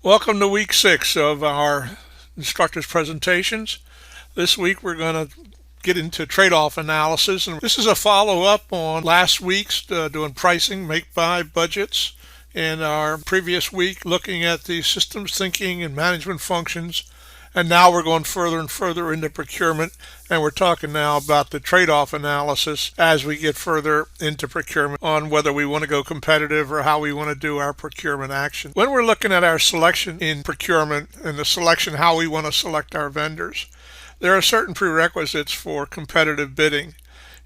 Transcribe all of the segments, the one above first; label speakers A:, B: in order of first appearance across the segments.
A: Welcome to week 6 of our instructors presentations. This week we're going to get into trade-off analysis, and this is a follow-up on last week's doing pricing, make-buy budgets, and our previous week looking at the systems thinking and management functions. And now we're going further and further into procurement, and we're talking now about the trade-off analysis as we get further into procurement on whether we want to go competitive or how we want to do our procurement action. When we're looking at our selection in procurement and the selection, how we want to select our vendors, there are certain prerequisites for competitive bidding.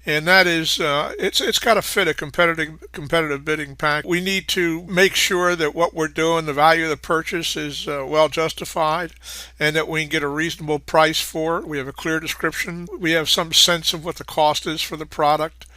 A: And that is, it's got to fit a competitive bidding pack. We need to make sure that what we're doing, the value of the purchase, is well justified, and that we can get a reasonable price for it. We have a clear description. We have some sense of what the cost is for the product.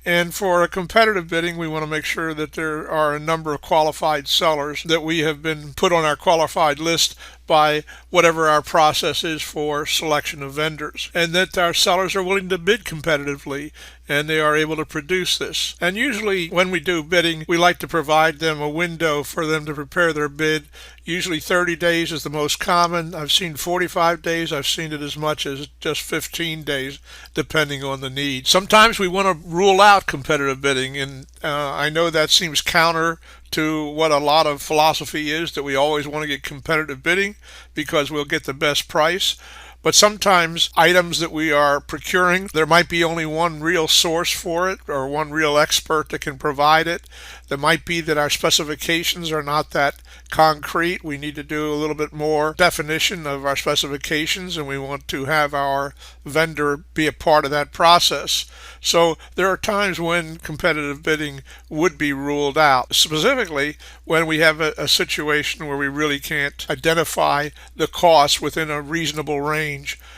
A: And for a competitive bidding, we want to make sure that there are a number of qualified sellers, that we have been put on our qualified list by whatever our process is for selection of vendors, and that our sellers are willing to bid competitively and they are able to produce this. And usually when we do bidding, we like to provide them a window for them to prepare their bid. Usually 30 days is the most common. I've seen 45 days. I've seen it as much as just 15 days, depending on the need. Sometimes we want to rule out competitive bidding, and I know that seems counter to what a lot of philosophy is, that we always want to get competitive bidding because we'll get the best price. But sometimes items that we are procuring, there might be only one real source for it or one real expert that can provide it. There might be that our specifications are not that concrete. We need to do a little bit more definition of our specifications, and we want to have our vendor be a part of that process. So there are times when competitive bidding would be ruled out, specifically when we have a situation where we really can't identify the cost within a reasonable range,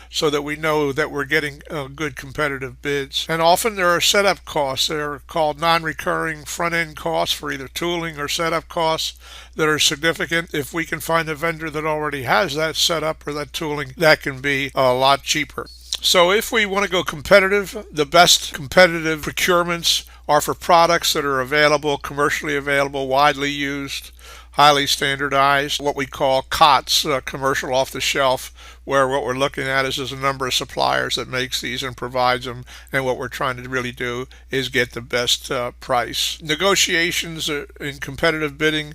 A: so that we know that we're getting good competitive bids. And often there are setup costs. They're called non-recurring front-end costs for either tooling or setup costs that are significant. If we can find a vendor that already has that setup or that tooling, that can be a lot cheaper. So if we want to go competitive, the best competitive procurements are for products that are available, commercially available, widely used, highly standardized, what we call COTS, commercial off the shelf, where what we're looking at is a number of suppliers that makes these and provides them, and what we're trying to really do is get the best price. Negotiations in competitive bidding.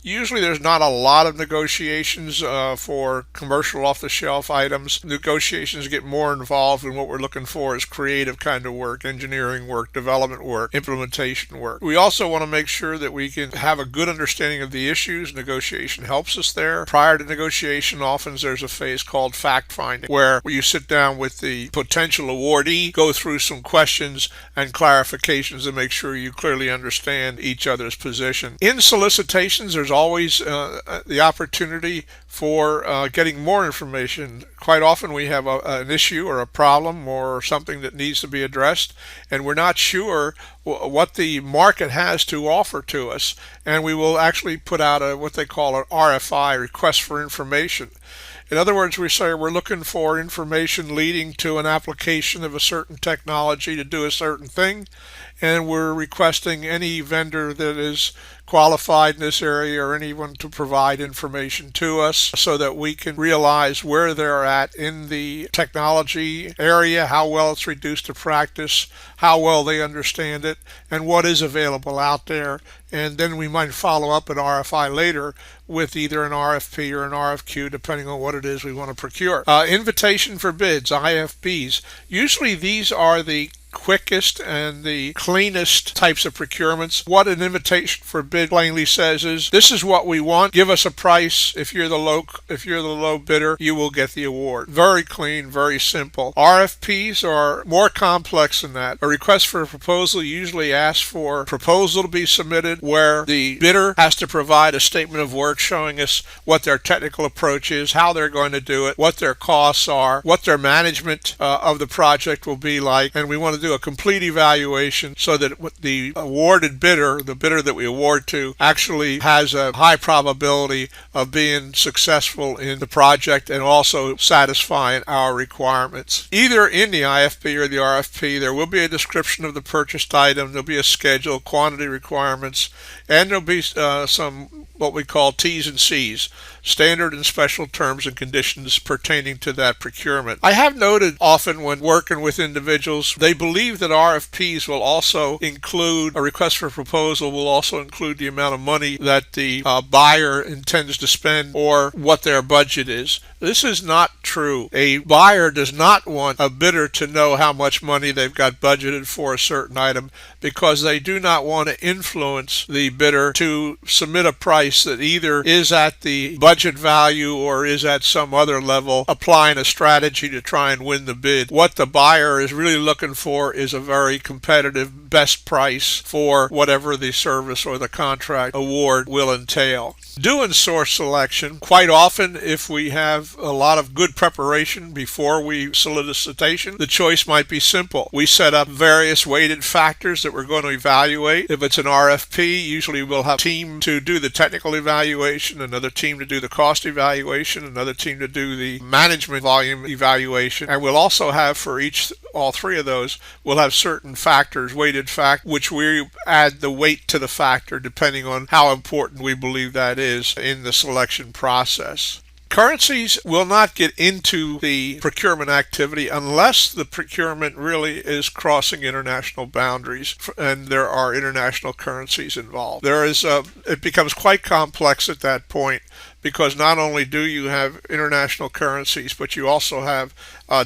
A: Usually there's not a lot of negotiations for commercial off-the-shelf items. Negotiations get more involved, and what we're looking for is creative kind of work, engineering work, development work, implementation work. We also want to make sure that we can have a good understanding of the issues. Negotiation helps us there. Prior to negotiation, often there's a phase called fact-finding, where you sit down with the potential awardee, go through some questions and clarifications to make sure you clearly understand each other's position. In solicitations, there's always the opportunity for getting more information. Quite often we have an issue or a problem or something that needs to be addressed, and we're not sure what the market has to offer to us, and we will actually put out what they call an RFI, request for information. In other words, we say we're looking for information leading to an application of a certain technology to do a certain thing, and we're requesting any vendor that is qualified in this area or anyone to provide information to us so that we can realize where they're at in the technology area, how well it's reduced to practice, how well they understand it, and what is available out there. And then we might follow up an RFI later with either an RFP or an RFQ, depending on what it is we want to procure. Invitation for bids, IFBs. Usually these are the quickest and the cleanest types of procurements. What an invitation for bid plainly says is, this is what we want, give us a price. If you're the low bidder, you will get the award. Very clean, very simple. RFPs are more complex than that. A request for a proposal usually asks for a proposal to be submitted where the bidder has to provide a statement of work showing us what their technical approach is, how they're going to do it, what their costs are, what their management of the project will be like, and we want to do a complete evaluation so that the awarded bidder, the bidder that we award to, actually has a high probability of being successful in the project and also satisfying our requirements. Either in the IFP or the RFP, there will be a description of the purchased item, there'll be a schedule, quantity requirements, and there'll be some what we call T's and C's, standard and special terms and conditions pertaining to that procurement. I have noted often when working with individuals, they believe that RFPs will also include, a request for proposal will also include the amount of money that the buyer intends to spend or what their budget is. This is not true. A buyer does not want a bidder to know how much money they've got budgeted for a certain item because they do not want to influence the bidder to submit a price that either is at the budget value or is at some other level, applying a strategy to try and win the bid. What the buyer is really looking for is a very competitive best price for whatever the service or the contract award will entail. Doing source selection, quite often if we have a lot of good preparation before we solicitation, the choice might be simple. We set up various weighted factors that we're going to evaluate. If it's an RFP, usually we'll have a team to do the technical evaluation, another team to do the cost evaluation, another team to do the management volume evaluation, and we'll also have for all three of those, we'll have certain factors, weighted factors, which we add the weight to the factor depending on how important we believe that is in the selection process. Currencies will not get into the procurement activity unless the procurement really is crossing international boundaries and there are international currencies involved. It becomes quite complex at that point because not only do you have international currencies, but you also have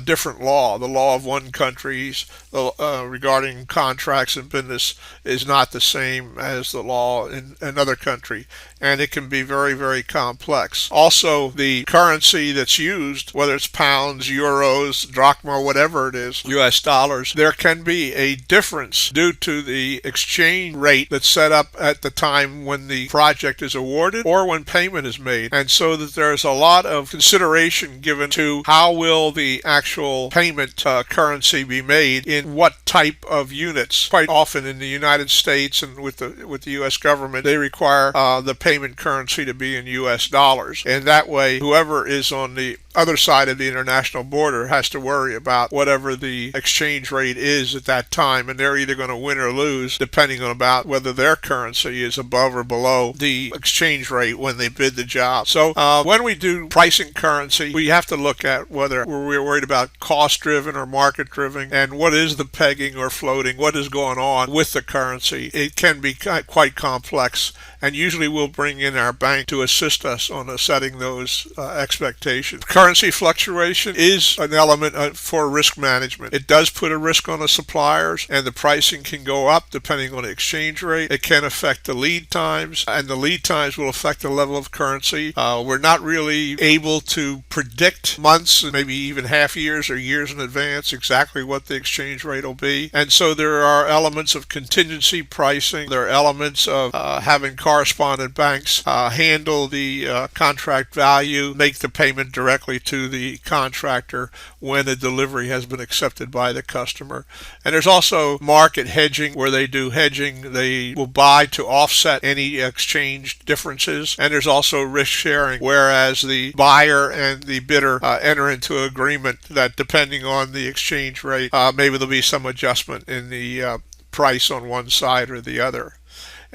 A: different law. The law of one country regarding contracts and business is not the same as the law in another country, and it can be very, very complex. Also, the currency that's used, whether it's pounds, euros, drachma, whatever it is, US dollars, there can be a difference due to the exchange rate that's set up at the time when the project is awarded or when payment is made. And so that there's a lot of consideration given to how will the actual payment currency be made in what type of units. Quite often in the United States and with the U.S. government, they require the payment currency to be in U.S. dollars. And that way, whoever is on the other side of the international border has to worry about whatever the exchange rate is at that time, and they're either going to win or lose depending on about whether their currency is above or below the exchange rate when they bid the job. So when we do pricing currency, we have to look at whether we're worried about cost-driven or market-driven, and what is the pegging or floating, what is going on with the currency. It can be quite complex, and usually we'll bring in our bank to assist us on setting those expectations. Currency fluctuation is an element for risk management. It does put a risk on the suppliers, and the pricing can go up depending on the exchange rate. It can affect the lead times, and the lead times will affect the level of currency. We're not really able to predict months, maybe even half years or years in advance, exactly what the exchange rate will be. And so there are elements of contingency pricing. There are elements of having correspondent banks handle the contract value, make the payment directly to the contractor when the delivery has been accepted by the customer. And there's also market hedging, where they do hedging. They will buy to offset any exchange differences. And there's also risk sharing, whereas the buyer and the bidder enter into an agreement that depending on the exchange rate, maybe there'll be some adjustment in the price on one side or the other.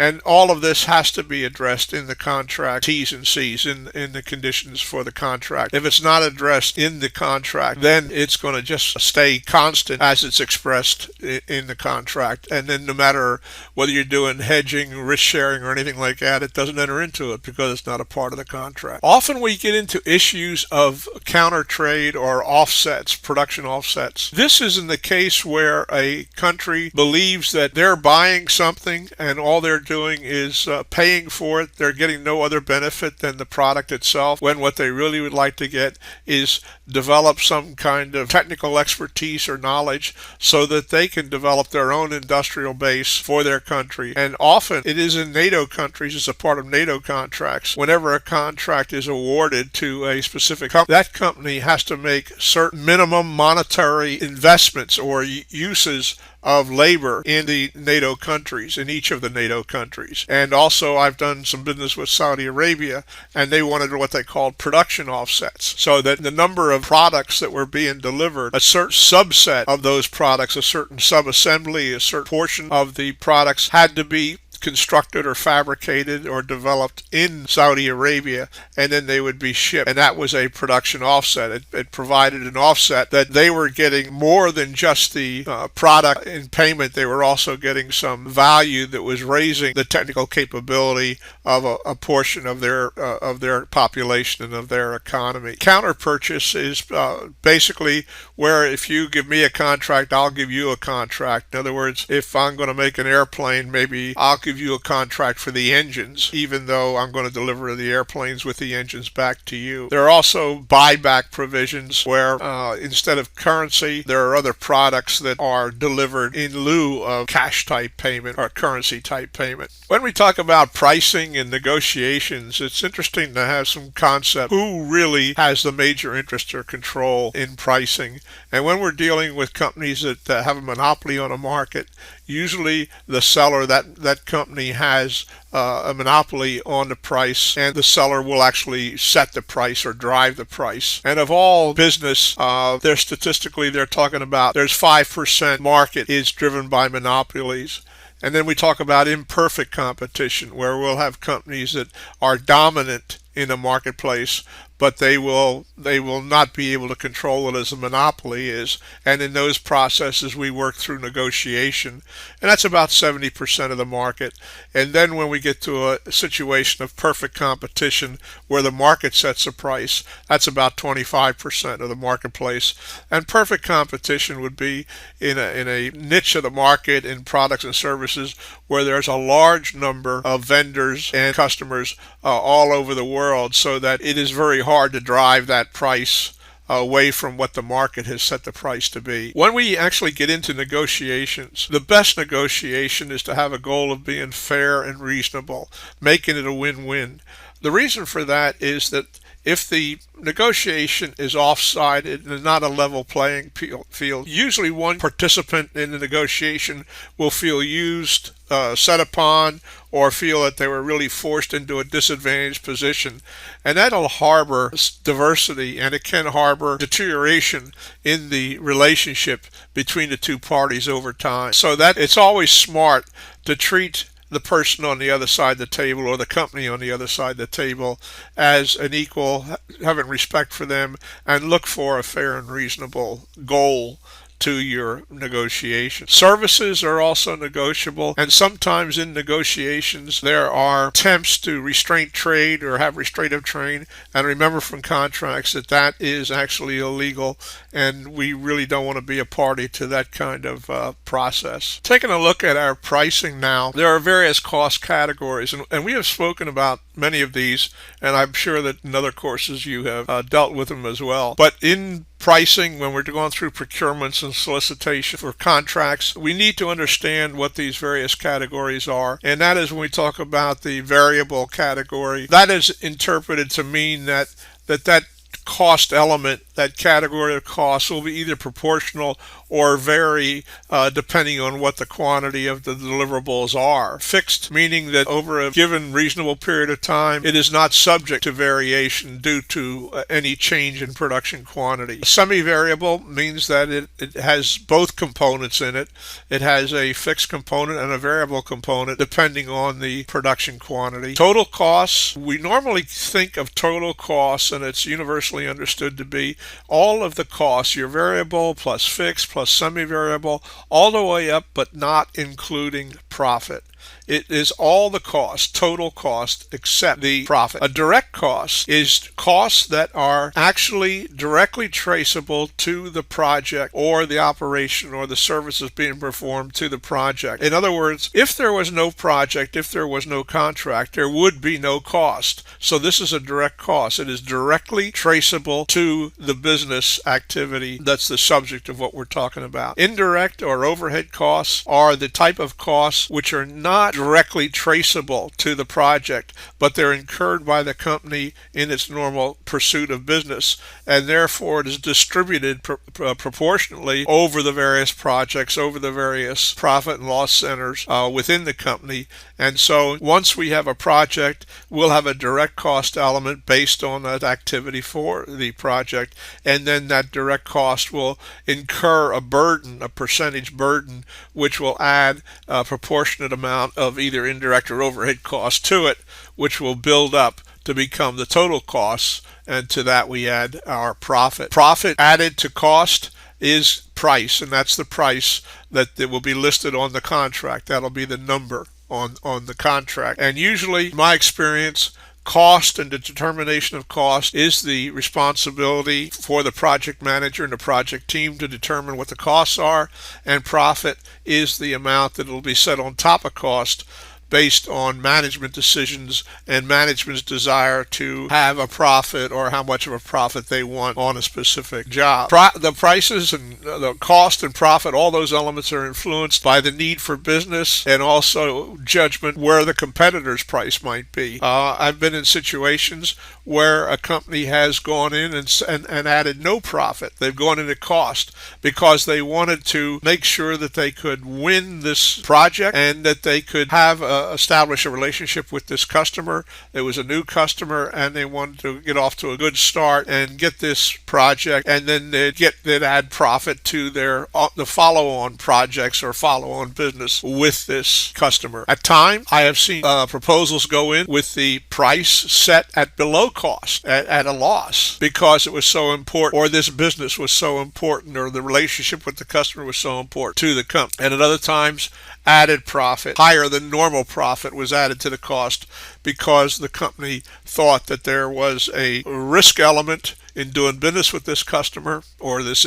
A: And all of this has to be addressed in the contract, T's and C's, in the conditions for the contract. If it's not addressed in the contract, then it's going to just stay constant as it's expressed in the contract. And then no matter whether you're doing hedging, risk sharing, or anything like that, it doesn't enter into it because it's not a part of the contract. Often we get into issues of counter trade or offsets, production offsets. This is in the case where a country believes that they're buying something and all they're doing is paying for it. They're getting no other benefit than the product itself, when what they really would like to get is develop some kind of technical expertise or knowledge so that they can develop their own industrial base for their country. And often it is in NATO countries, as a part of NATO contracts. Whenever a contract is awarded to a specific company, that company has to make certain minimum monetary investments or uses of labor in the NATO countries, in each of the NATO countries. And also I've done some business with Saudi Arabia, and they wanted what they called production offsets, so that the number of products that were being delivered, a certain subset of those products, a certain subassembly, a certain portion of the products had to be constructed or fabricated or developed in Saudi Arabia, and then they would be shipped. And that was a production offset. It provided an offset that they were getting more than just the product in payment. They were also getting some value that was raising the technical capability of a portion of their population and of their economy. Counter purchase is basically where if you give me a contract, I'll give you a contract. In other words, if I'm going to make an airplane, maybe I'll give you a contract for the engines, even though I'm going to deliver the airplanes with the engines back to you. There are also buyback provisions where instead of currency, there are other products that are delivered in lieu of cash type payment or currency type payment. When we talk about pricing and negotiations, it's interesting to have some concept who really has the major interest or control in pricing. And when we're dealing with companies that have a monopoly on a market, usually the seller, that company has a monopoly on the price, and the seller will actually set the price or drive the price. And of all business, they're talking about there's 5% market is driven by monopolies. And then we talk about imperfect competition, where we'll have companies that are dominant in a marketplace, but they will not be able to control it as a monopoly is. And in those processes, we work through negotiation, and that's about 70% of the market. And then when we get to a situation of perfect competition, where the market sets a price, that's about 25% of the marketplace. And perfect competition would be in a niche of the market in products and services where there's a large number of vendors and customers all over the world, so that it is very hard to drive that price away from what the market has set the price to be. When we actually get into negotiations, the best negotiation is to have a goal of being fair and reasonable, making it a win-win. The reason for that is that if the negotiation is off-sided and not a level playing field, usually one participant in the negotiation will feel used, set upon, or feel that they were really forced into a disadvantaged position. And that'll harbor diversity, and it can harbor deterioration in the relationship between the two parties over time. So that it's always smart to treat the person on the other side of the table, or the company on the other side of the table, as an equal, having respect for them, and look for a fair and reasonable goal to your negotiation. Services are also negotiable, and sometimes in negotiations there are attempts to restrain trade or have restraint of trade, and remember from contracts that is actually illegal, and we really don't want to be a party to that kind of process. Taking a look at our pricing now, there are various cost categories, and we have spoken about many of these, and I'm sure that in other courses you have dealt with them as well. But in pricing, when we're going through procurements and solicitation for contracts, we need to understand what these various categories are. And that is when we talk about the variable category. That is interpreted to mean that cost element, that category of costs, will be either proportional or vary depending on what the quantity of the deliverables are. Fixed, meaning that over a given reasonable period of time, it is not subject to variation due to any change in production quantity. Semi-variable means that it has both components in it. It has a fixed component and a variable component depending on the production quantity. Total costs, we normally think of total costs, and it's universally understood to be all of the costs, your variable plus fixed plus semi-variable, all the way up, but not including profit. It is all the cost, total cost, except the profit. A direct cost is costs that are actually directly traceable to the project or the operation or the services being performed to the project. In other words, if there was no project, if there was no contract, there would be no cost. So this is a direct cost. It is directly traceable to the business activity that's the subject of what we're talking about. Indirect or overhead costs are the type of costs which are not not directly traceable to the project, but they're incurred by the company in its normal pursuit of business, and therefore it is distributed proportionately over the various projects, over the various profit and loss centers within the company. And so once we have a project, we'll have a direct cost element based on that activity for the project, and then that direct cost will incur a burden, a percentage burden, which will add a proportionate amount of either indirect or overhead cost to it, which will build up to become the total costs, and to that we add our profit. Profit added to cost is price, and that's the price that will be listed on the contract. That'll be the number on the contract. And usually, in my experience, cost and the determination of cost is the responsibility for the project manager and the project team to determine what the costs are, and profit is the amount that will be set on top of cost based on management decisions and management's desire to have a profit or how much of a profit they want on a specific job. The prices and the cost and profit, all those elements are influenced by the need for business and also judgment where the competitor's price might be. I've been in situations where a company has gone in and added no profit. They've gone into cost because they wanted to make sure that they could win this project and that they could have establish a relationship with this customer. It was a new customer and they wanted to get off to a good start and get this project, and then they'd add profit to the follow-on projects or follow-on business with this customer. At times, I have seen proposals go in with the price set at below cost, at a loss, because it was so important, or this business was so important, or the relationship with the customer was so important to the company. And at other times, added profit, higher than normal profit, was added to the cost because the company thought that there was a risk element in doing business with this customer or this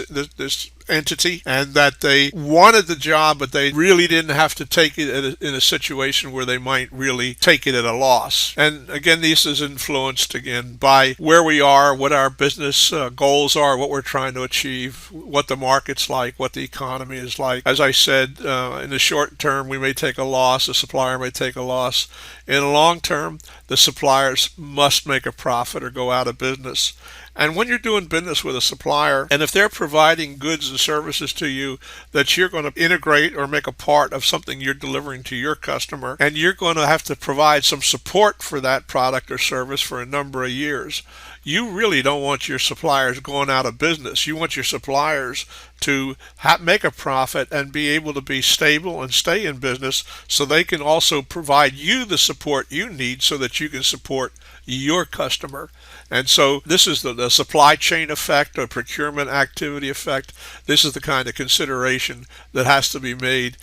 A: entity, and that they wanted the job, but they really didn't have to take it in a situation where they might really take it at a loss. And again, this is influenced again by where we are, what our business goals are, what we're trying to achieve, what the market's like, what the economy is like. As I said, in the short term, we may take a loss, the supplier may take a loss. In the long term, the suppliers must make a profit or go out of business. And when you're doing business with a supplier, and if they're providing goods and services to you that you're going to integrate or make a part of something you're delivering to your customer, and you're going to have to provide some support for that product or service for a number of years, you really don't want your suppliers going out of business. You want your suppliers to make a profit and be able to be stable and stay in business so they can also provide you the support you need so that you can support your customer. And so this is the supply chain effect or procurement activity effect. This is the kind of consideration that has to be made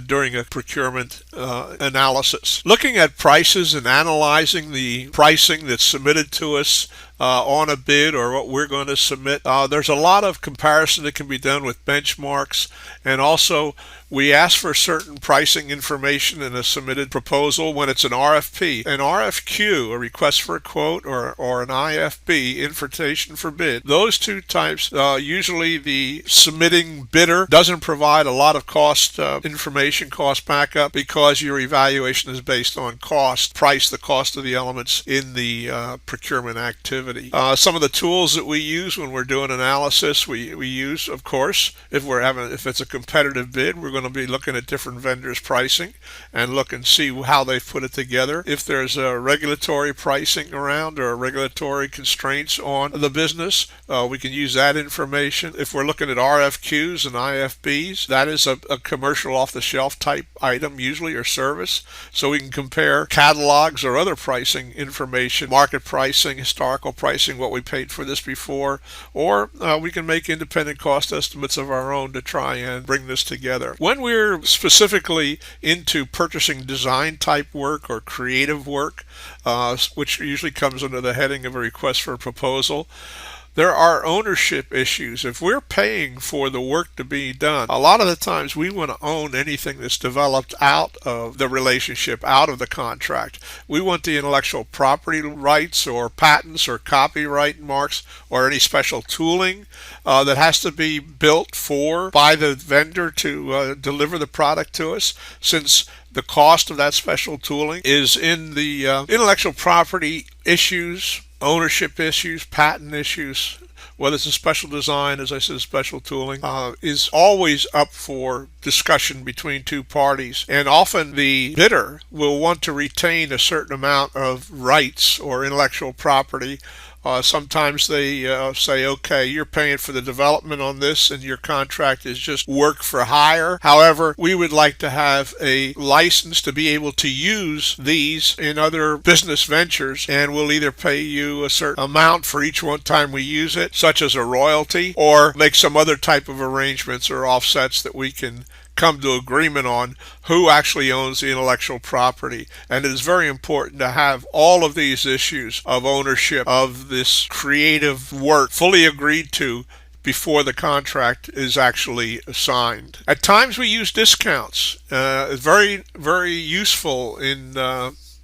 A: during a procurement analysis. Looking at prices and analyzing the pricing that's submitted to us on a bid or what we're going to submit, there's a lot of comparison that can be done with benchmarks, and also we ask for certain pricing information in a submitted proposal when it's an RFP. An RFQ, a request for a quote, or an IFB, invitation for bid. Those two types, usually the submitting bidder doesn't provide a lot of cost information, cost backup, because your evaluation is based on cost, price, the cost of the elements in the procurement activity. Some of the tools that we use when we're doing analysis, we use, of course, if it's a competitive bid, we're going to be looking at different vendors' pricing and look and see how they've put it together. If there's a regulatory pricing around or regulatory constraints on the business, we can use that information. If we're looking at RFQs and IFBs, that is a commercial off-the-shelf type item usually, or service, so we can compare catalogs or other pricing information, market pricing, historical pricing, what we paid for this before, or we can make independent cost estimates of our own to try and bring this together. When we're specifically into purchasing design type work or creative work, which usually comes under the heading of a request for a proposal, there are ownership issues. If we're paying for the work to be done, a lot of the times we want to own anything that's developed out of the relationship, out of the contract. We want the intellectual property rights or patents or copyright marks or any special tooling that has to be built by the vendor to deliver the product to us. Since The cost of that special tooling is in the intellectual property issues, ownership issues, patent issues. Whether it's a special design, as I said, special tooling, is always up for discussion between two parties. And often the bidder will want to retain a certain amount of rights or intellectual property. Sometimes they say, okay, you're paying for the development on this and your contract is just work for hire. However, we would like to have a license to be able to use these in other business ventures, and we'll either pay you a certain amount for each one time we use it, such as a royalty, or make some other type of arrangements or offsets that we can come to agreement on who actually owns the intellectual property. And it is very important to have all of these issues of ownership of this creative work fully agreed to before the contract is actually signed. At times we use discounts. It's very, very useful in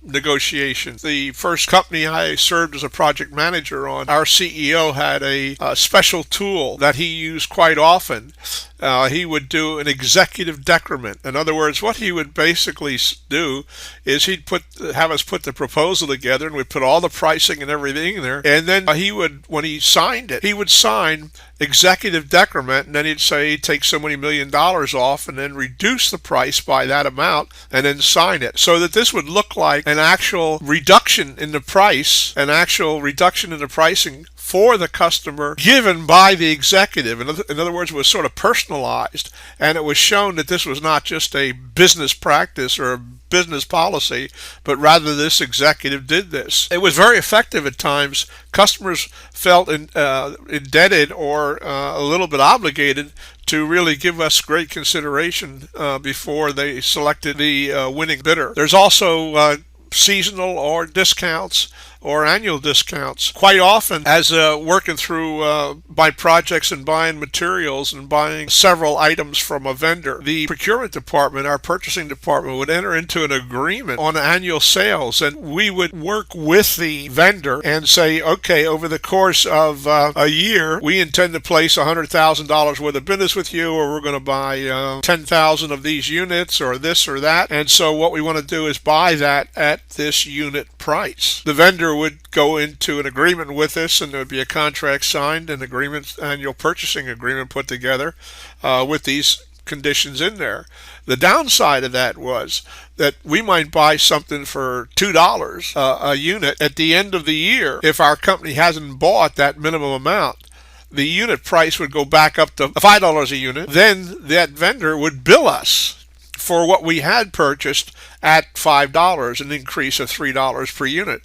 A: negotiations. The first company I served as a project manager on, our CEO had a special tool that he used quite often. He would do an executive decrement. In other words, what he would basically do is he'd have us put the proposal together, and we'd put all the pricing and everything in there. And then he would, when he signed it, he would sign executive decrement, and then he'd say take so many $1 million off, and then reduce the price by that amount, and then sign it, so that this would look like an actual reduction in the price, an actual reduction in the pricing for the customer given by the executive. In other words, it was sort of personalized, and it was shown that this was not just a business practice or a business policy, but rather this executive did this. It was very effective at times. Customers felt indebted or a little bit obligated to really give us great consideration before they selected the winning bidder. There's also seasonal or discounts or annual discounts. Quite often, as working through my projects and buying materials and buying several items from a vendor, the procurement department, our purchasing department, would enter into an agreement on annual sales, and we would work with the vendor and say, okay, over the course of a year, we intend to place $100,000 worth of business with you, or we're going to buy 10,000 of these units, or this or that. And so what we want to do is buy that at this unit price. The vendor would go into an agreement with us, and there would be a contract signed, an agreement, annual purchasing agreement put together with these conditions in there. The downside of that was that we might buy something for $2 a unit at the end of the year. If our company hasn't bought that minimum amount, the unit price would go back up to $5 a unit. Then that vendor would bill us for what we had purchased at $5, an increase of $3 per unit.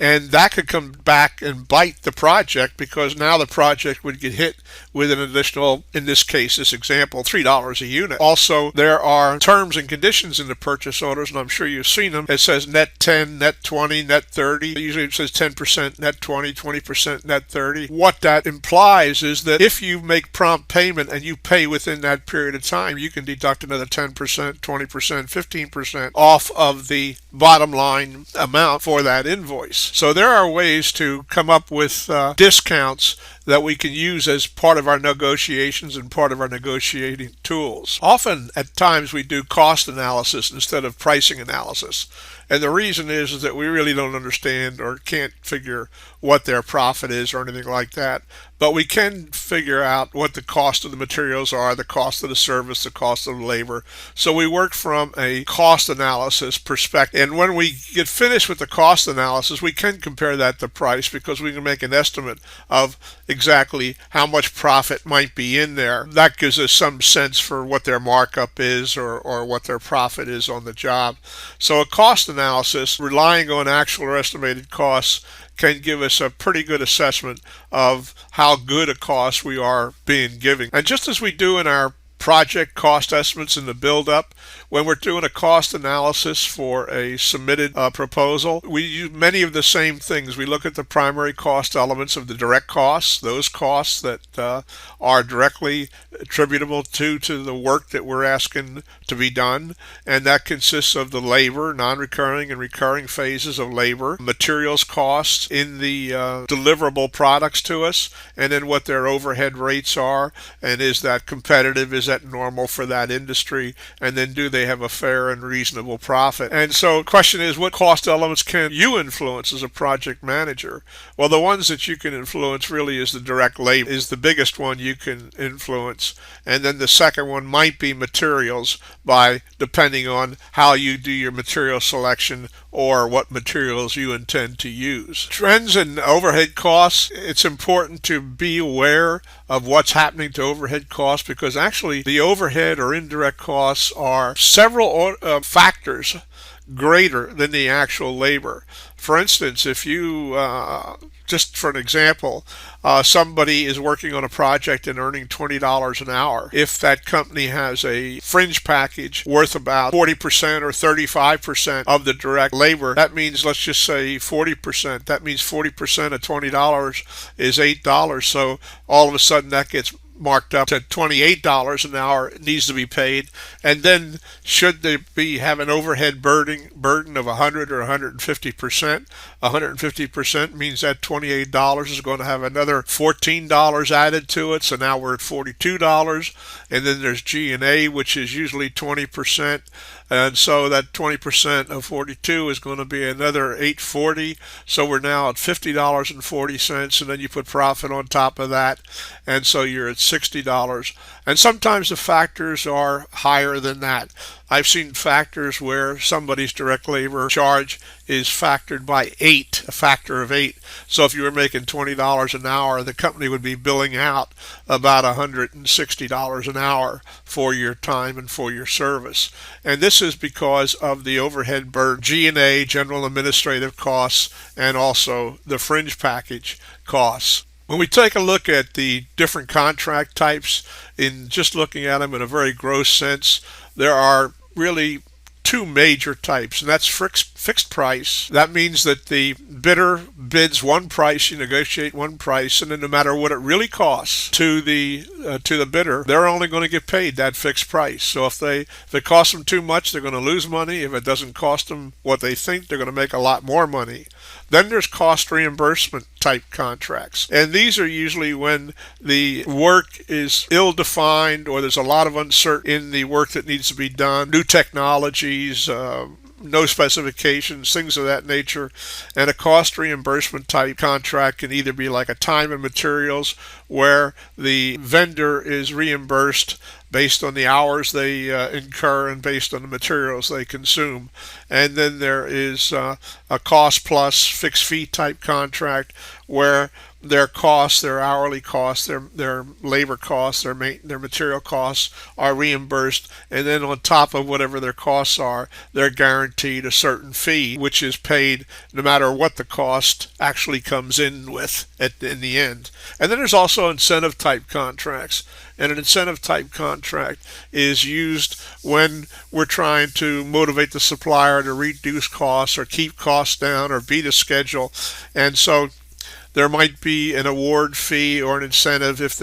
A: And that could come back and bite the project, because now the project would get hit with an additional, in this case, this example, $3 a unit. Also, there are terms and conditions in the purchase orders, and I'm sure you've seen them. It says net 10, net 20, net 30. Usually it says 10% net 20, 20% net 30. What that implies is that if you make prompt payment and you pay within that period of time, you can deduct another 10%, 20%, 15% off of the bottom line amount for that invoice. So there are ways to come up with discounts that we can use as part of our negotiations and part of our negotiating tools. Often, at times, we do cost analysis instead of pricing analysis. And the reason is that we really don't understand or can't figure what their profit is or anything like that. But we can figure out what the cost of the materials are, the cost of the service, the cost of the labor. So we work from a cost analysis perspective. And when we get finished with the cost analysis, we can compare that to price, because we can make an estimate of exactly how much profit might be in there. That gives us some sense for what their markup is or what their profit is on the job. So a cost analysis, relying on actual or estimated costs, can give us a pretty good assessment of how good a cost we are being given. And just as we do in our project cost estimates in the build-up, when we're doing a cost analysis for a submitted proposal, we use many of the same things. We look at the primary cost elements of the direct costs, those costs that are directly attributable to the work that we're asking to be done, and that consists of the labor, non-recurring and recurring phases of labor, materials costs in the deliverable products to us, and then what their overhead rates are, and is that competitive, is that that normal for that industry? And then do they have a fair and reasonable profit? And so the question is, what cost elements can you influence as a project manager? Well, the ones that you can influence really is the direct labor is the biggest one you can influence. And then the second one might be materials, by depending on how you do your material selection or what materials you intend to use. Trends in overhead costs, it's important to be aware of what's happening to overhead costs, because actually the overhead or indirect costs are several factors greater than the actual labor. For instance, if you, just for an example, somebody is working on a project and earning $20 an hour. If that company has a fringe package worth about 40% or 35% of the direct labor, that means, let's just say 40%. That means 40% of $20 is $8. So all of a sudden that gets marked up to $28 an hour. It needs to be paid. And then should they have an overhead burden of 100 or 150%? 150% means that $28 is going to have another $14 added to it. So now we're at $42. And then there's G&A, which is usually 20%. And so that 20% of 42 is going to be another $8.40. So we're now at $50.40, and then you put profit on top of that, and so you're at $60. And sometimes the factors are higher than that. I've seen factors where somebody's direct labor charge is factored by 8, a factor of 8. So if you were making $20 an hour, the company would be billing out about $160 an hour for your time and for your service. And this is because of the overhead burden, G&A, general administrative costs, and also the fringe package costs. When we take a look at the different contract types, in just looking at them in a very gross sense, there are really two major types, and that's fixed price. That means that the bidder bids one price, you negotiate one price, and then no matter what it really costs to the bidder, they're only going to get paid that fixed price. So if it costs them too much, they're going to lose money. If it doesn't cost them what they think, they're going to make a lot more money. Then there's cost reimbursement type contracts. And these are usually when the work is ill-defined or there's a lot of uncertainty in the work that needs to be done, new technologies, no specifications, things of that nature. And a cost reimbursement type contract can either be like a time and materials, where the vendor is reimbursed based on the hours they incur and based on the materials they consume. And then there is a cost plus fixed fee type contract, where their costs, their hourly costs, their labor costs, their material costs are reimbursed, and then on top of whatever their costs are, they're guaranteed a certain fee, which is paid no matter what the cost actually comes in with in the end. And then there's also incentive type contracts. And an incentive type contract is used when we're trying to motivate the supplier to reduce costs or keep costs down or beat a schedule. And so there might be an award fee or an incentive if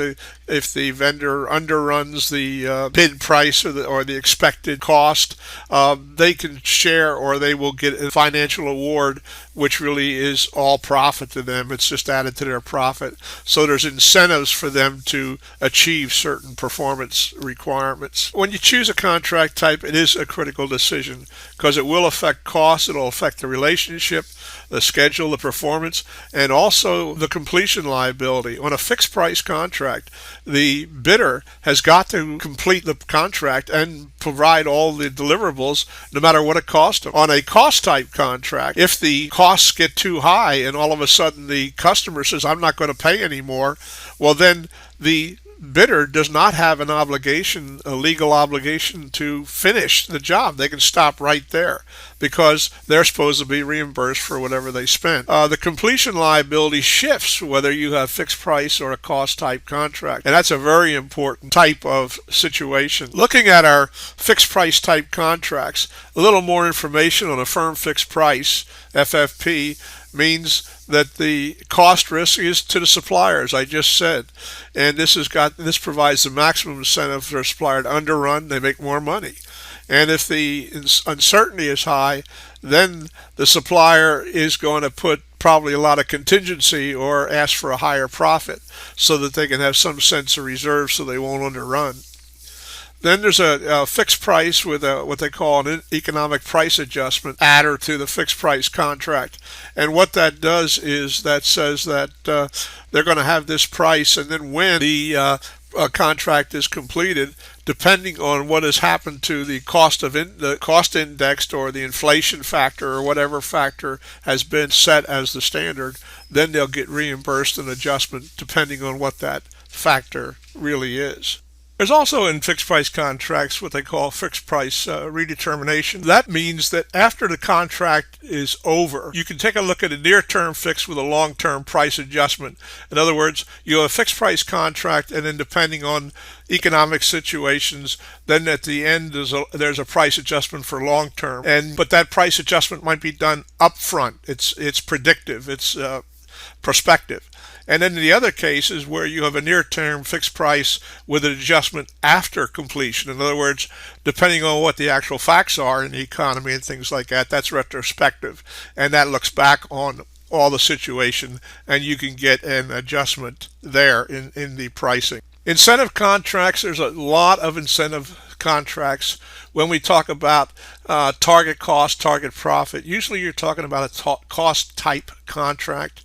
A: the vendor underruns the bid price or the expected cost. They can share, or they will get a financial award, which really is all profit to them. It's just added to their profit. So there's incentives for them to achieve certain performance requirements. When you choose a contract type, it is a critical decision, because it will affect costs, it'll affect the relationship, the schedule, the performance, and also the completion liability. On a fixed price contract, the bidder has got to complete the contract and provide all the deliverables no matter what it costs them. On a cost type contract, if the costs get too high and all of a sudden the customer says, I'm not going to pay anymore, well then the bidder does not have an obligation, a legal obligation, to finish the job. They can stop right there because they're supposed to be reimbursed for whatever they spent. The completion liability shifts whether you have fixed price or a cost type contract, and that's a very important type of situation. Looking at our fixed price type contracts, a little more information on a firm fixed price, FFP, means that the cost risk is to the supplier, as I just said, and this provides the maximum incentive for a supplier to underrun. They make more money. And if the uncertainty is high, then the supplier is going to put probably a lot of contingency or ask for a higher profit so that they can have some sense of reserve so they won't underrun. Then there's a fixed price with what they call an economic price adjustment adder to the fixed price contract. And what that does is that says that they're going to have this price, and then when the contract is completed, depending on what has happened to the the cost indexed or the inflation factor or whatever factor has been set as the standard, then they'll get reimbursed an adjustment depending on what that factor really is. There's also in fixed price contracts what they call fixed price redetermination. That means that after the contract is over, you can take a look at a near-term fix with a long-term price adjustment. In other words, you have a fixed price contract, and then depending on economic situations, then at the end there's a price adjustment for long-term. But that price adjustment might be done up front. It's predictive. It's prospective. And then the other case is where you have a near-term fixed price with an adjustment after completion. In other words, depending on what the actual facts are in the economy and things like that, that's retrospective. And that looks back on all the situation, and you can get an adjustment there in the pricing. Incentive contracts, there's a lot of incentive contracts. When we talk about target cost, target profit, usually you're talking about a cost type contract.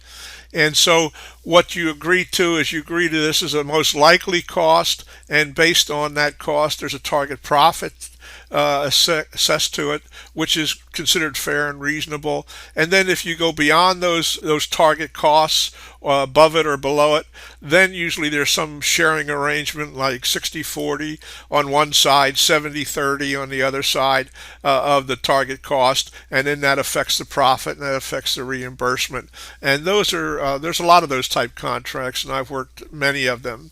A: And so what you agree to is you agree to this is a most likely cost, and based on that cost, there's a target profit assessed to it, which is considered fair and reasonable. And then if you go beyond those target costs, above it or below it, then usually there's some sharing arrangement like 60-40 on one side, 70-30 on the other side of the target cost, and then that affects the profit and that affects the reimbursement. And those are there's a lot of those type contracts, and I've worked many of them.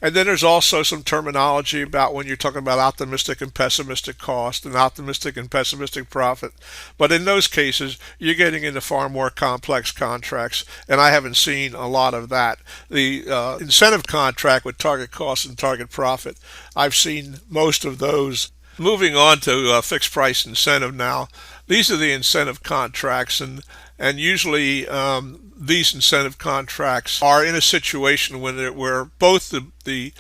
A: And then there's also some terminology about when you're talking about optimistic and pessimistic cost and optimistic and pessimistic profit. But in those cases, you're getting into far more complex contracts, and I haven't seen a lot of that. The incentive contract with target cost and target profit, I've seen most of those. Moving on to fixed price incentive now. These are the incentive contracts, and usually these incentive contracts are in a situation where both the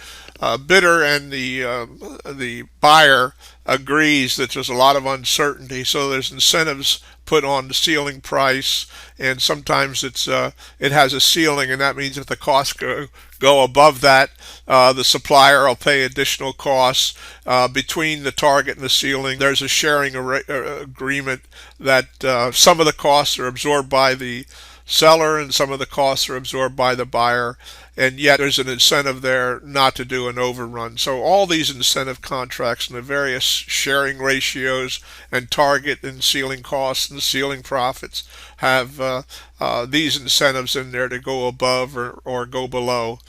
A: bidder and the buyer agrees that there's a lot of uncertainty. So there's incentives put on the ceiling price, and sometimes it has a ceiling, and that means if the costs go above that, the supplier will pay additional costs. Between the target and the ceiling, there's a sharing agreement that some of the costs are absorbed by the seller and some of the costs are absorbed by the buyer, and yet there's an incentive there not to do an overrun. So all these incentive contracts and the various sharing ratios and target and ceiling costs and ceiling profits have these incentives in there to go above or go below.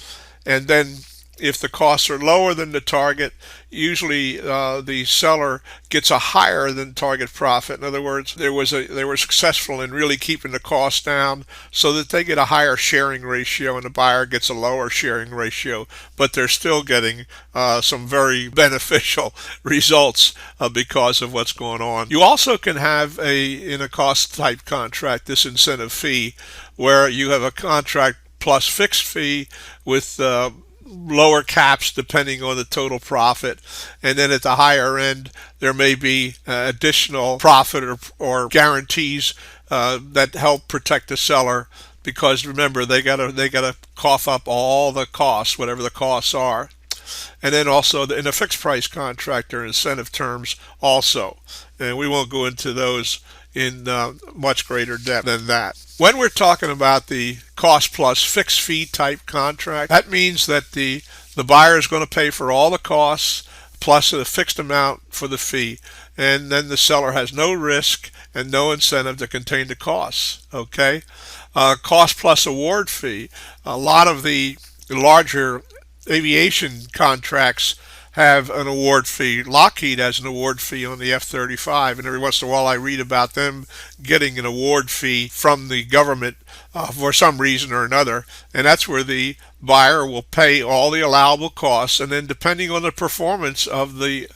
A: And then if the costs are lower than the target, usually the seller gets a higher than target profit. In other words, they were successful in really keeping the cost down so that they get a higher sharing ratio and the buyer gets a lower sharing ratio, but they're still getting some very beneficial results because of what's going on. You also can have in a cost type contract this incentive fee where you have a contract plus fixed fee with lower caps depending on the total profit, and then at the higher end there may be additional profit or guarantees that help protect the seller, because remember they gotta cough up all the costs, whatever the costs are. And then also in a fixed price contract there are incentive terms also, and we won't go into those in much greater depth than that. When we're talking about the cost plus fixed fee type contract, that means that the buyer is going to pay for all the costs plus a fixed amount for the fee, and then the seller has no risk and no incentive to contain the costs. Okay, cost plus award fee. A lot of the larger aviation contracts have an award fee. Lockheed has an award fee on the F-35, and every once in a while I read about them getting an award fee from the government for some reason or another, and that's where the buyer will pay all the allowable costs, and then depending on the performance of the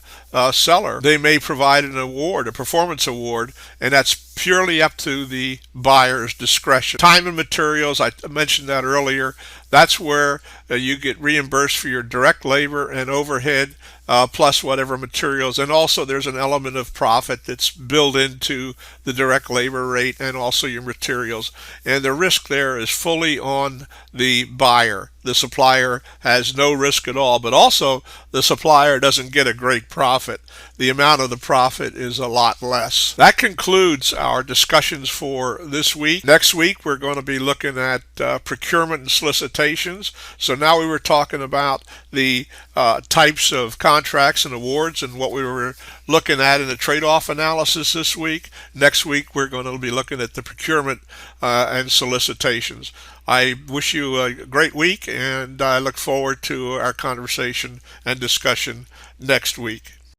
A: seller, they may provide an award, a performance award, and that's purely up to the buyer's discretion. Time and materials, I mentioned that earlier. That's where you get reimbursed for your direct labor and overhead, plus whatever materials. And also there's an element of profit that's built into the direct labor rate and also your materials. And the risk there is fully on the buyer. The supplier has no risk at all, but also the supplier doesn't get a great profit. The amount of the profit is a lot less. That concludes our discussions for this week. Next week, we're going to be looking at procurement and solicitations. So now we were talking about the types of contracts and awards and what we were looking at in the trade-off analysis this week. Next week, we're going to be looking at the procurement and solicitations. I wish you a great week, and I look forward to our conversation and discussion next week.